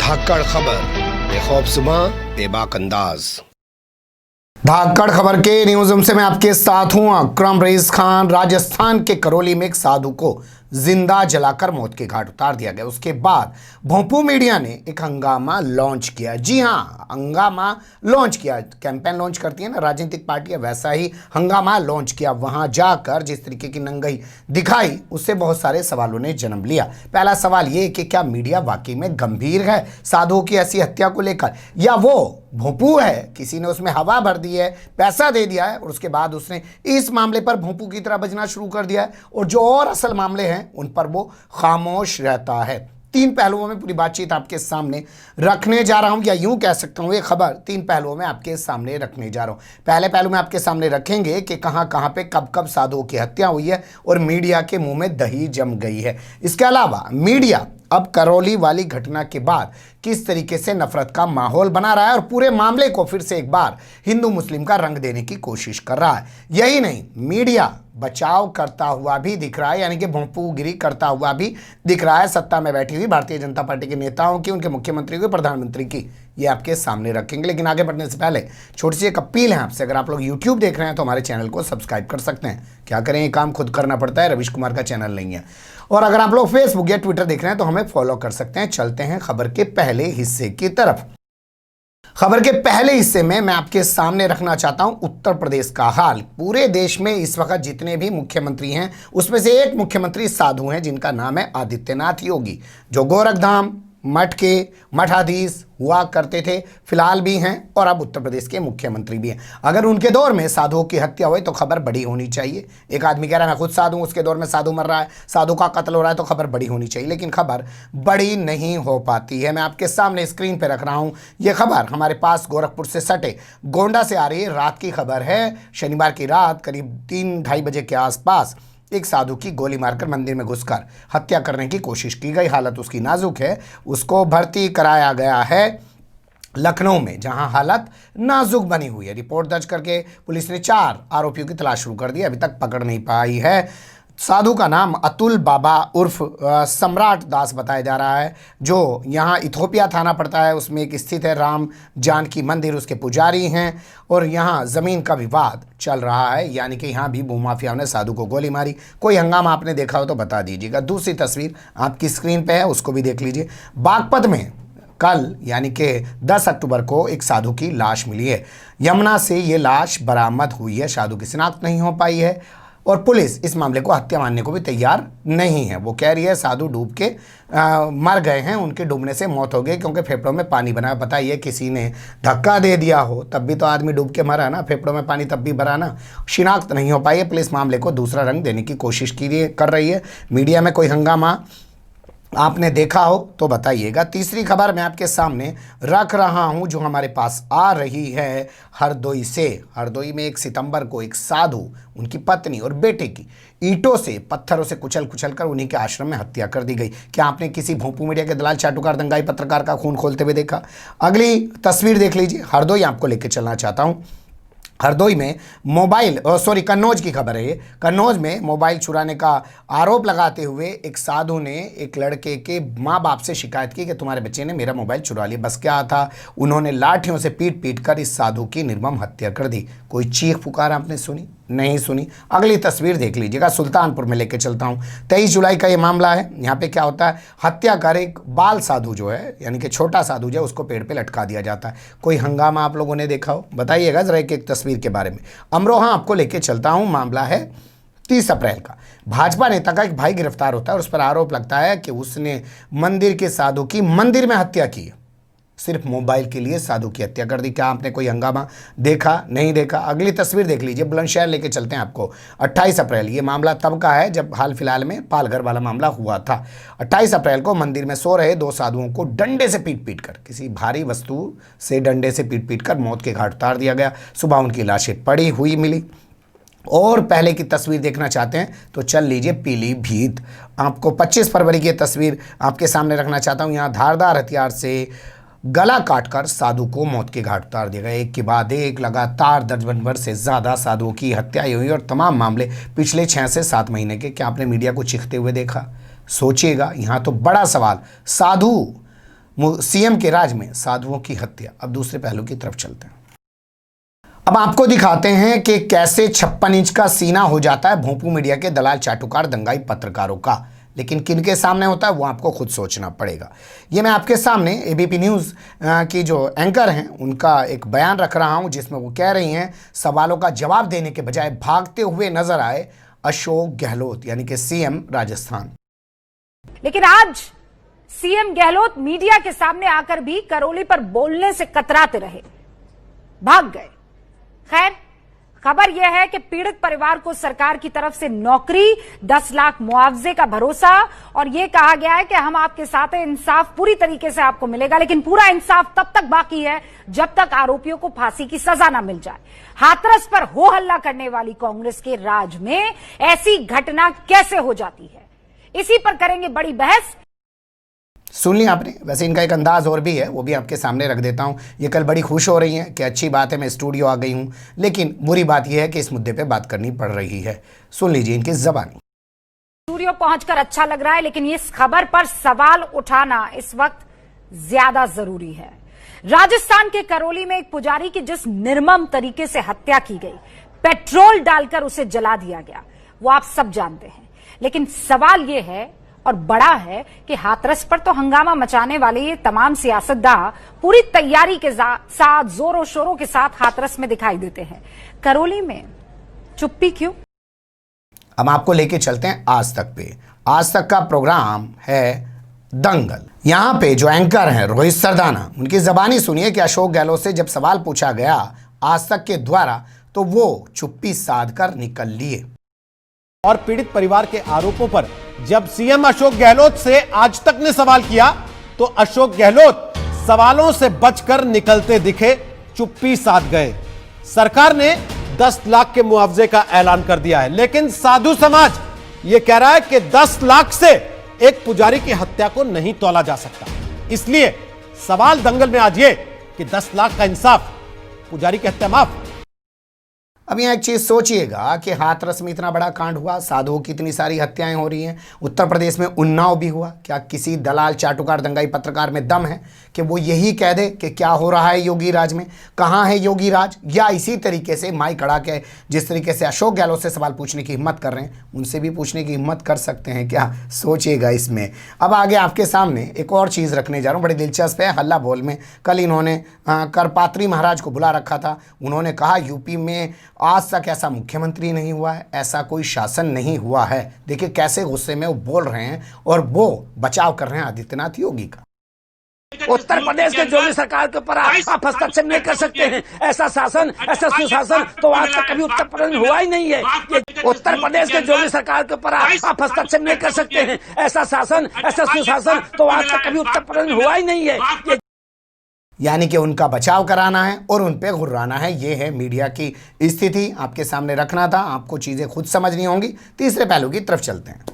धाकड़ खबर, बेखौफ सुबह बेबाक अंदाज। धाकड़ खबर के न्यूज़ रूम से मैं आपके साथ हूं अकरम रईस खान। राजस्थान के करौली में एक साधु को जिंदा जलाकर मौत के घाट उतार दिया गया। उसके बाद भोंपू मीडिया ने एक हंगामा लॉन्च किया। जी हाँ, हंगामा लॉन्च किया। कैंपेन लॉन्च करती है ना राजनीतिक पार्टियां, वैसा ही हंगामा लॉन्च किया। वहां जाकर जिस तरीके की नंगई दिखाई, उससे बहुत सारे सवालों ने जन्म लिया। पहला सवाल ये कि क्या मीडिया वाकई में गंभीर है साधुओं की ऐसी हत्या को लेकर, या वो भोंपू है, किसी ने उसमें हवा भर दी है, पैसा दे दिया है और उसके बाद उसने इस मामले पर भोंपू की तरह बजना शुरू कर दिया है, और जो और असल मामले हैं उन पर वो खामोश रहता है। तीन पहलुओं में पूरी बातचीत आपके सामने रखने जा रहा हूं, या यूं कह सकता हूं ये खबर तीन पहलुओं में आपके सामने रखने जा रहा हूं। पहले पहलू में आपके सामने रखेंगे कि कहां कहां पे कब कब साधुओं की हत्या हुई है और मीडिया के मुंह में दही जम गई है। इसके अलावा मीडिया अब करौली वाली घटना के बाद किस तरीके से नफरत का माहौल बना रहा है और पूरे मामले को फिर से एक बार हिंदू मुस्लिम का रंग देने की कोशिश कर रहा है। यही नहीं, मीडिया बचाव करता हुआ भी दिख रहा है, यानी कि भोंपूगिरी करता हुआ भी दिख रहा है सत्ता में बैठी हुई भारतीय जनता पार्टी के नेताओं की, उनके मुख्यमंत्री की, प्रधानमंत्री की। ये आपके सामने रखेंगे, लेकिन आगे बढ़ने से पहले छोटी सी एक अपील है आपसे। अगर आप लोग यूट्यूब देख रहे हैं तो हमारे चैनल को सब्सक्राइब कर सकते हैं। क्या करें, ये काम खुद करना पड़ता है, रविश कुमार का चैनल नहीं है। और अगर आप लोग फेसबुक या ट्विटर देख रहे हैं तो हमें फॉलो कर सकते हैं। चलते हैं खबर के पहले हिस्से की तरफ। खबर के पहले हिस्से में मैं आपके सामने रखना चाहता हूं उत्तर प्रदेश का हाल। पूरे देश में इस वक्त जितने भी मुख्यमंत्री हैं उसमें से एक मुख्यमंत्री साधु हैं जिनका नाम है आदित्यनाथ योगी, जो गोरखधाम मठ के मठाधीश हुआ करते थे, फिलहाल भी हैं और अब उत्तर प्रदेश के मुख्यमंत्री भी हैं। अगर उनके दौर में साधुओं की हत्या हुई तो खबर बड़ी होनी चाहिए। एक आदमी कह रहा है मैं खुद साधु हूं, उसके दौर में साधु मर रहा है, साधु का कत्ल हो रहा है, तो खबर बड़ी होनी चाहिए, लेकिन खबर बड़ी नहीं हो पाती है। मैं आपके सामने स्क्रीन पर रख रहा हूं यह खबर, हमारे पास गोरखपुर से सटे गोंडा से आ रही है। रात की खबर है, शनिवार की रात करीब 3-2:30 बजे के आसपास एक साधु की गोली मारकर मंदिर में घुसकर हत्या करने की कोशिश की गई। हालत उसकी नाजुक है, उसको भर्ती कराया गया है लखनऊ में, जहां हालत नाजुक बनी हुई है। रिपोर्ट दर्ज करके पुलिस ने 4 आरोपियों की तलाश शुरू कर दी, अभी तक पकड़ नहीं पाई है। साधु का नाम अतुल बाबा उर्फ सम्राट दास बताया जा रहा है, जो यहाँ इथोपिया थाना पड़ता है उसमें एक स्थित है। राम जानकी मंदिर उसके पुजारी हैं और यहाँ ज़मीन का विवाद चल रहा है, यानी कि यहाँ भी भूमाफियाओं ने साधु को गोली मारी। कोई हंगामा आपने देखा हो तो बता दीजिएगा। दूसरी तस्वीर आपकी स्क्रीन पे है, उसको भी देख लीजिए। बागपत में कल यानी कि 10 अक्टूबर को एक साधु की लाश मिली है। यमुना से ये लाश बरामद हुई है, साधु की शिनाख्त नहीं हो पाई है और पुलिस इस मामले को हत्या मानने को भी तैयार नहीं है। वो कह रही है साधु डूब के मर गए हैं, उनके डूबने से मौत हो गई क्योंकि फेफड़ों में पानी बना। बताइए, किसी ने धक्का दे दिया हो तब भी तो आदमी डूब के मरा ना, फेफड़ों में पानी तब भी भरा ना। शिनाख्त नहीं हो पाई है, पुलिस मामले को दूसरा रंग देने की कोशिश कर रही है। मीडिया में कोई हंगामा आपने देखा हो तो बताइएगा। तीसरी खबर मैं आपके सामने रख रहा हूं जो हमारे पास आ रही है हरदोई से। हरदोई में 1 सितंबर को एक साधु, उनकी पत्नी और बेटे की ईंटों से पत्थरों से कुचल कर उन्हीं के आश्रम में हत्या कर दी गई। क्या आपने किसी भोंपू मीडिया के दलाल चाटुकार दंगाई पत्रकार का खून खोलते हुए देखा? अगली तस्वीर देख लीजिए। हरदोई आपको लेकर चलना चाहता हूँ। हरदोई में कन्नौज की खबर है ये। कन्नौज में मोबाइल चुराने का आरोप लगाते हुए एक साधु ने एक लड़के के माँ बाप से शिकायत की कि तुम्हारे बच्चे ने मेरा मोबाइल चुरा लिया। बस क्या था, उन्होंने लाठियों से पीट कर इस साधु की निर्मम हत्या कर दी। कोई चीख पुकार आपने सुनी? नहीं सुनी। अगली तस्वीर देख लीजिएगा, सुल्तानपुर में लेके चलता हूँ। 23 जुलाई का ये मामला है। यहाँ पे क्या होता है, हत्या कर एक बाल साधु जो है, यानी कि छोटा साधु जो है, उसको पेड़ पे लटका दिया जाता है। कोई हंगामा आप लोगों ने देखा हो? बताइएगा जरा एक तस्वीर के बारे में। अमरोहा आपको लेके चलता हूँ। मामला है 30 अप्रैल का। भाजपा नेता का एक भाई गिरफ्तार होता है और उस पर आरोप लगता है कि उसने मंदिर के साधु की मंदिर में हत्या की। सिर्फ मोबाइल के लिए साधु की हत्या कर दी। क्या आपने कोई हंगामा देखा? नहीं देखा। अगली तस्वीर देख लीजिए, बुलंदशहर लेके चलते हैं आपको। 28 अप्रैल, ये मामला तब का है जब हाल फिलहाल में पालघर वाला मामला हुआ था। 28 अप्रैल को मंदिर में सो रहे 2 साधुओं को डंडे से पीट कर, किसी भारी वस्तु से डंडे से पीट कर मौत के घाट उतार दिया गया। सुबह उनकी लाशें पड़ी हुई मिली। और पहले की तस्वीर देखना चाहते हैं तो चल लीजिए पीलीभीत। आपको 25 फरवरी की तस्वीर आपके सामने रखना चाहता हूँ। यहाँ धारदार हथियार से गला काटकर साधु को मौत के घाट उतार दिया गया। एक के बाद एक लगातार दर्जन भर से ज़्यादा साधुओं की हत्या हुई और तमाम मामले पिछले 6 से 7 महीने के। क्या आपने मीडिया को चीखते हुए देखा? सोचिएगा। यहाँ तो बड़ा सवाल, साधु सीएम के राज में साधुओं की हत्या। अब दूसरे पहलू की तरफ चलते हैं। अब आपको दिखाते हैं कि कैसे 56 इंच का सीना हो जाता है भोंपू मीडिया के दलाल चाटुकार दंगाई पत्रकारों का। लेकिन किनके सामने होता है वो आपको खुद सोचना पड़ेगा। ये मैं आपके सामने एबीपी न्यूज़ की जो एंकर हैं उनका एक बयान रख रहा हूं, जिसमें वो कह रही हैं सवालों का जवाब देने के बजाय भागते हुए नजर आए अशोक गहलोत यानी कि सीएम राजस्थान। लेकिन आज सीएम गहलोत मीडिया के सामने आकर भी करौली पर बोलने से कतराते रहे, भाग गए। खैर, खबर यह है कि पीड़ित परिवार को सरकार की तरफ से नौकरी, 10 लाख मुआवजे का भरोसा और यह कहा गया है कि हम आपके साथ हैं, इंसाफ पूरी तरीके से आपको मिलेगा। लेकिन पूरा इंसाफ तब तक बाकी है जब तक आरोपियों को फांसी की सजा न मिल जाए। हाथरस पर हो हल्ला करने वाली कांग्रेस के राज में ऐसी घटना कैसे हो जाती है, इसी पर करेंगे बड़ी बहस। सुन लिया आपने। वैसे इनका एक अंदाज और भी है, वो भी आपके सामने रख देता हूं। ये कल बड़ी खुश हो रही हैं कि अच्छी बात है मैं स्टूडियो आ गई हूं, लेकिन बुरी बात यह है कि इस मुद्दे पे बात करनी पड़ रही है। सुन लीजिए इनकी ज़बानी। स्टूडियो पहुंचकर अच्छा लग रहा है, लेकिन इस खबर पर सवाल उठाना इस वक्त ज्यादा जरूरी है। राजस्थान के करौली में एक पुजारी की जिस निर्मम तरीके से हत्या की गई, पेट्रोल डालकर उसे जला दिया गया, वो आप सब जानते हैं। लेकिन सवाल यह है और बड़ा है कि हाथरस पर तो हंगामा मचाने वाले ये तमाम सियासतदान पूरी तैयारी के साथ जोरों शोरों के साथ हाथरस में दिखाई देते हैं। करौली में चुप्पी क्यों? हम आपको लेके चलते हैं आज तक पे। आज तक का प्रोग्राम है दंगल। यहां पे जो एंकर हैं रोहित सरदाना, उनकी जबानी सुनिए कि अशोक गहलोत से जब सवाल पूछा गया आज तक के द्वारा तो वो चुप्पी साध कर निकल लिए। और पीड़ित परिवार के आरोपों पर जब सीएम अशोक गहलोत से आज तक ने सवाल किया तो अशोक गहलोत सवालों से बचकर निकलते दिखे, चुप्पी साध गए। सरकार ने 10 लाख के मुआवजे का ऐलान कर दिया है, लेकिन साधु समाज यह कह रहा है कि 10 लाख से एक पुजारी की हत्या को नहीं तौला जा सकता। इसलिए सवाल दंगल में आज ये कि 10 लाख का इंसाफ, पुजारी की हत्या माफ। अब यहाँ एक चीज़ सोचिएगा कि हाथरस में इतना बड़ा कांड हुआ, साधुओं की इतनी सारी हत्याएं हो रही हैं, उत्तर प्रदेश में उन्नाव भी हुआ। क्या किसी दलाल चाटुकार दंगाई पत्रकार में दम है कि वो यही कह दे कि क्या हो रहा है योगी राज में, कहाँ है योगी राज? या इसी तरीके से माइक अड़ा के जिस तरीके से अशोक गहलोत से सवाल पूछने की हिम्मत कर रहे हैं, उनसे भी पूछने की हिम्मत कर सकते हैं क्या? सोचिएगा इसमें। अब आगे आपके सामने एक और चीज़ रखने जा रहा हूँ, बड़ी दिलचस्प है। हल्ला बोल में कल इन्होंने करपात्री महाराज को बुला रखा था। उन्होंने कहा यूपी में आज तक ऐसा मुख्यमंत्री नहीं हुआ है, ऐसा कोई शासन नहीं हुआ है। देखिए कैसे गुस्से में वो बोल रहे हैं और वो बचाव कर रहे हैं आदित्यनाथ योगी का। उत्तर प्रदेश के योगी सरकार के ऊपर आप हस्तक्षेप नहीं कर सकते हैं। ऐसा शासन, ऐसा सुशासन तो आज तक कभी उत्तर प्रदेश में हुआ ही नहीं है। उत्तर प्रदेश के योगी सरकार के ऊपर आप हस्तक्षेप नहीं कर सकते हैं। ऐसा शासन, ऐसा सुशासन तो आज तक कभी उत्तर प्रदेश में हुआ ही नहीं है। यानी कि उनका बचाव कराना है और उन पे गुर्राना है। ये है मीडिया की स्थिति, आपके सामने रखना था, आपको चीज़ें खुद समझनी होंगी। तीसरे पहलू की तरफ चलते हैं।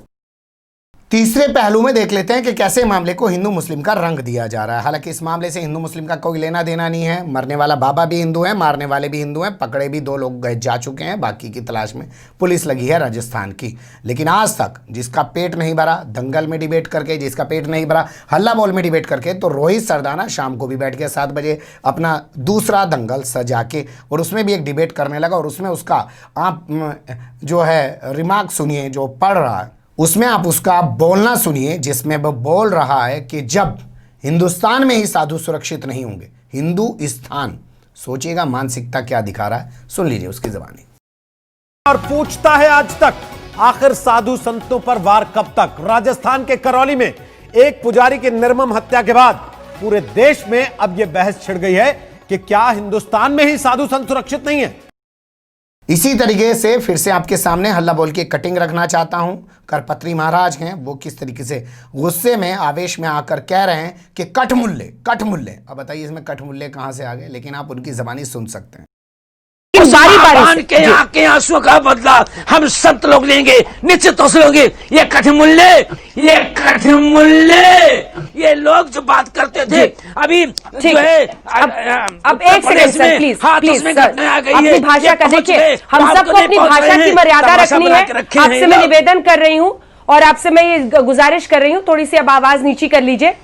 तीसरे पहलू में देख लेते हैं कि कैसे मामले को हिंदू मुस्लिम का रंग दिया जा रहा है। हालांकि इस मामले से हिंदू मुस्लिम का कोई लेना देना नहीं है। मरने वाला बाबा भी हिंदू है, मारने वाले भी हिंदू हैं, पकड़े भी 2 लोग गए जा चुके हैं, बाकी की तलाश में पुलिस लगी है राजस्थान की। लेकिन आज तक जिसका पेट नहीं भरा दंगल में डिबेट करके, जिसका पेट नहीं भरा हल्ला बोल में डिबेट करके, तो रोहित सरदाना शाम को भी बैठ के 7 बजे अपना दूसरा दंगल सजा के और उसमें भी एक डिबेट करने लगा। और उसमें उसका आप जो है रिमार्क सुनिए जो पढ़ रहा है, उसमें आप उसका बोलना सुनिए जिसमें वह बोल रहा है कि जब हिंदुस्तान में ही साधु सुरक्षित नहीं होंगे, हिंदू स्थान। सोचिएगा मानसिकता क्या दिखा रहा है, सुन लीजिए उसकी ज़बानी। और पूछता है आज तक आखिर साधु संतों पर वार कब तक? राजस्थान के करौली में एक पुजारी की निर्मम हत्या के बाद पूरे देश में अब यह बहस छिड़ गई है कि क्या हिंदुस्तान में ही साधु संत सुरक्षित नहीं है। इसी तरीके से फिर से आपके सामने हल्ला बोल के कटिंग रखना चाहता हूं। करपत्री महाराज हैं, वो किस तरीके से गुस्से में आवेश में आकर कह रहे हैं कि कठमुल्ले कठमुल्ले। अब बताइए इसमें कठमुल्ले कहां से आ गए, लेकिन आप उनकी जबानी सुन सकते हैं। बारी के आंखें आंसुओं का बदला हम सब लोग लेंगे, निश्चित तौर से लेंगे। ये कठमुल्ले, ये लोग जो बात करते थे अभी जो है अब एक सेकंड सर प्लीज अपनी भाषा का देखिए, हम सबको अपनी भाषा की मर्यादा रखनी है। आपसे मैं निवेदन कर रही हूँ और आपसे मैं ये गुजारिश कर रही हूँ, थोड़ी सी अब आवाज नीची कर लीजिए।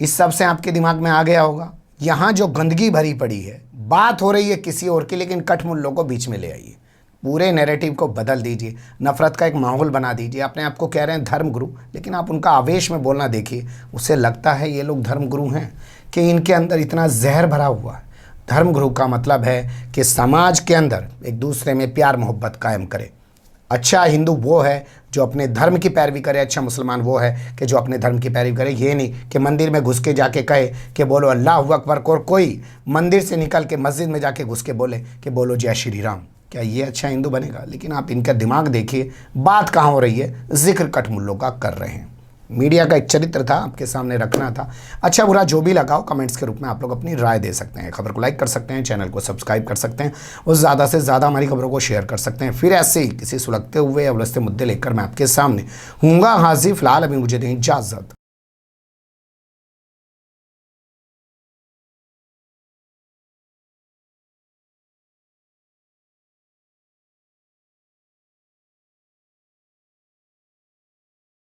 इस सब से आपके दिमाग में आ गया होगा, यहाँ जो गंदगी भरी पड़ी है, बात हो रही है किसी और की, लेकिन कठमुल्लों को बीच में ले आइए, पूरे नैरेटिव को बदल दीजिए, नफरत का एक माहौल बना दीजिए। अपने आप को कह रहे हैं धर्मगुरु, लेकिन आप उनका आवेश में बोलना देखिए, उससे लगता है ये लोग धर्मगुरु हैं कि इनके अंदर इतना जहर भरा हुआ है। धर्मगुरु का मतलब है कि समाज के अंदर एक दूसरे में प्यार मोहब्बत कायम करे। अच्छा हिंदू वो है जो अपने धर्म की पैरवी करे, अच्छा मुसलमान वो है कि जो अपने धर्म की पैरवी करे। ये नहीं कि मंदिर में घुस के जाके कहे कि बोलो अल्लाह अकबर, और कोई मंदिर से निकल के मस्जिद में जाके घुस के बोले कि बोलो जय श्री राम। क्या ये अच्छा हिंदू बनेगा? लेकिन आप इनका दिमाग देखिए, बात कहाँ हो रही है, जिक्र कठमुल्लों का कर रहे हैं। मीडिया का एक चरित्र था, आपके सामने रखना था। अच्छा बुरा जो भी लगाओ, कमेंट्स के रूप में आप लोग अपनी राय दे सकते हैं। खबर को लाइक कर सकते हैं, चैनल को सब्सक्राइब कर सकते हैं और ज़्यादा से ज़्यादा हमारी खबरों को शेयर कर सकते हैं। फिर ऐसे ही किसी सुलगते हुए या उलझते मुद्दे लेकर मैं आपके सामने हूँगा हाजिर। फिलहाल अभी मुझे दें इजाज़त।